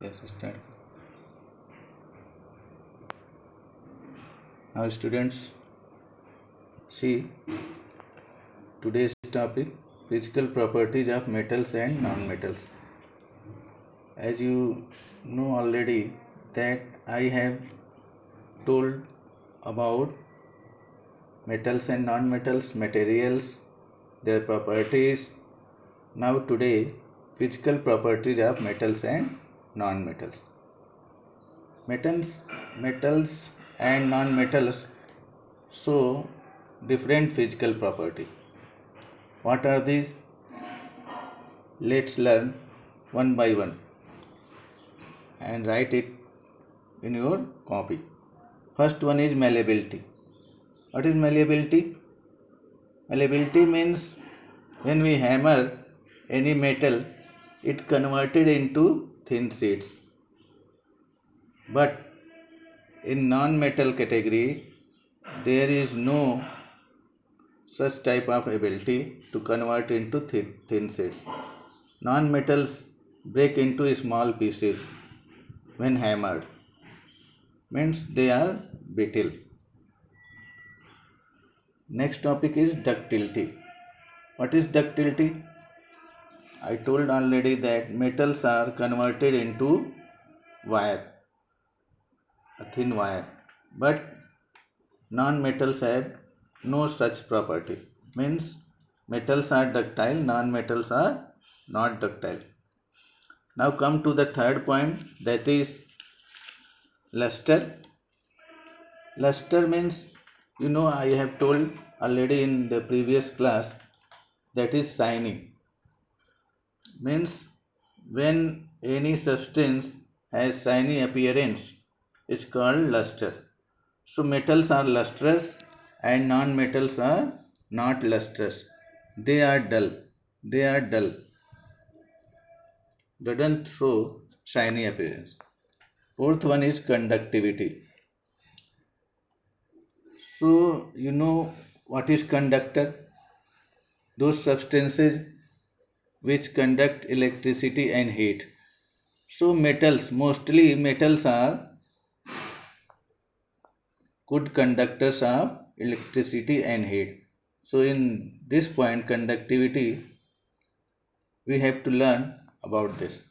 Yes, start. Now, students, see today's topic: physical properties of metals and non-metals. As you know already, that I have told about metals and non-metals, materials, their properties. Now, today, physical properties of metals and non-metals. Metals and non-metals show different physical property. What are these? Let's learn one by one and write it in your copy. First one is malleability. What is malleability? Malleability means when we hammer any metal, it converted into thin sheets. But in non-metal category, there is no such type of ability to convert into thin sheets. Non-metals break into small pieces when hammered, means they are brittle. Next topic is ductility. What is ductility? I told already that metals are converted into wire, a thin wire, but non-metals have no such property. Means metals are ductile, non-metals are not ductile. Now come to the third point, that is luster. Luster means, I have told already in the previous class, that is shiny. Means when any substance has shiny appearance, it's called luster. So metals are lustrous and non-metals are not lustrous. They are dull. Doesn't show shiny appearance. Fourth one is conductivity. So what is conductor? Those substances which conduct electricity and heat. So mostly metals are good conductors of electricity and heat. So in this point, conductivity, we have to learn about this.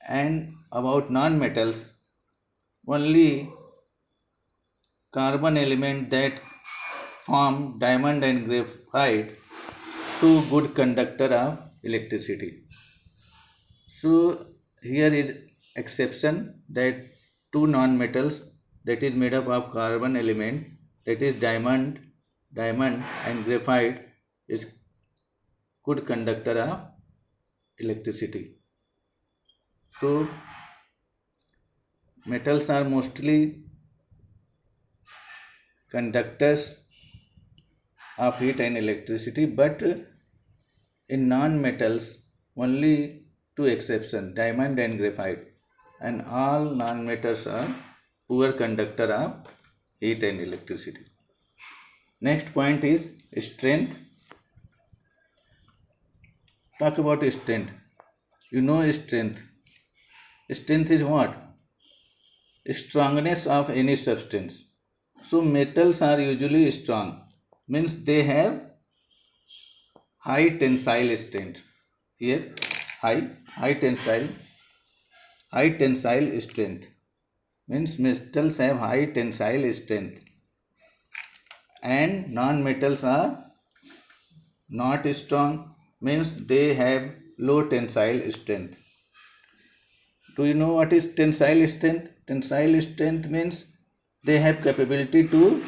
And about non-metals, only carbon element that form diamond and graphite show good conductor of electricity. So here is exception, that two non-metals that is made up of carbon element, that is diamond and graphite, is good conductor of electricity. So metals are mostly conductors of heat and electricity, but in non-metals only two exceptions, diamond and graphite, and all non-metals are poor conductor of heat and electricity. Next point is strength. Talk about strength. Strength. Strength is what? Strongness of any substance. So metals are usually strong, means they have high tensile strength. Here high tensile strength, means metals have high tensile strength, and non-metals are not strong, means they have low tensile strength. Do you know what is tensile strength? Tensile strength means they have capability to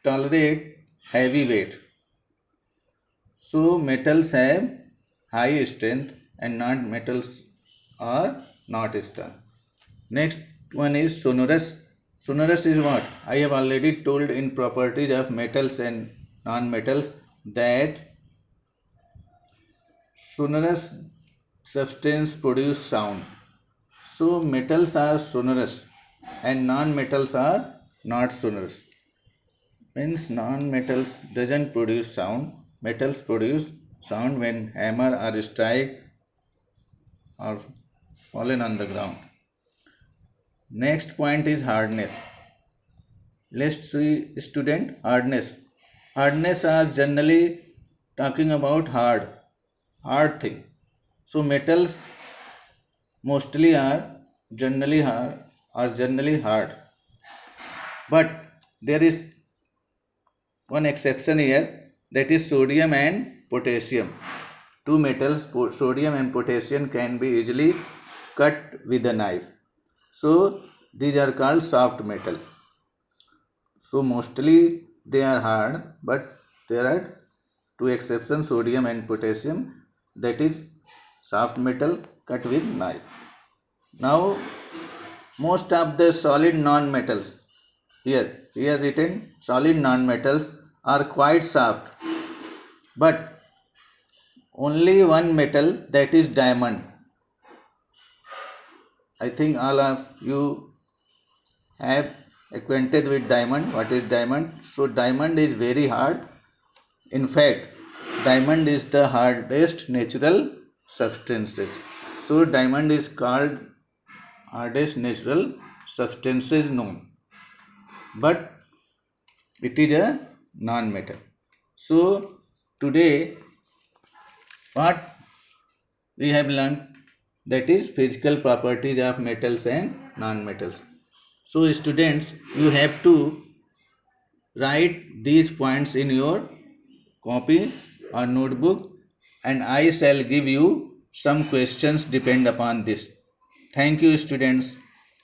tolerate heavy weight. So metals have high strength and non-metals are not strong. Next one is sonorous. Sonorous is what? I have already told in properties of metals and non-metals that sonorous substance produce sound. So metals are sonorous and non-metals are not sonorous. Means non-metals doesn't produce sound. Metals produce sound when hammer or strike or fallen on the ground. Next point is hardness. Let's see student, hardness. Hardness are generally talking about hard thing. So metals mostly are generally hard. But there is one exception here, that is sodium and potassium. Two metals, sodium and potassium, can be easily cut with a knife. So these are called soft metal. So mostly they are hard, but there are two exceptions, sodium and potassium, that is soft metal cut with knife. Now most of the solid non-metals, here written solid non-metals, are quite soft, but only one metal, that is diamond. I think all of you have acquainted with diamond. What is diamond? So diamond is very hard. In fact, diamond is the hardest natural substances. So diamond is called hardest natural substances known, but it is a non-metal. So today what we have learned, that is physical properties of metals and non-metals. So students, you have to write these points in your copy or notebook, and I shall give you some questions depend upon this. Thank you students.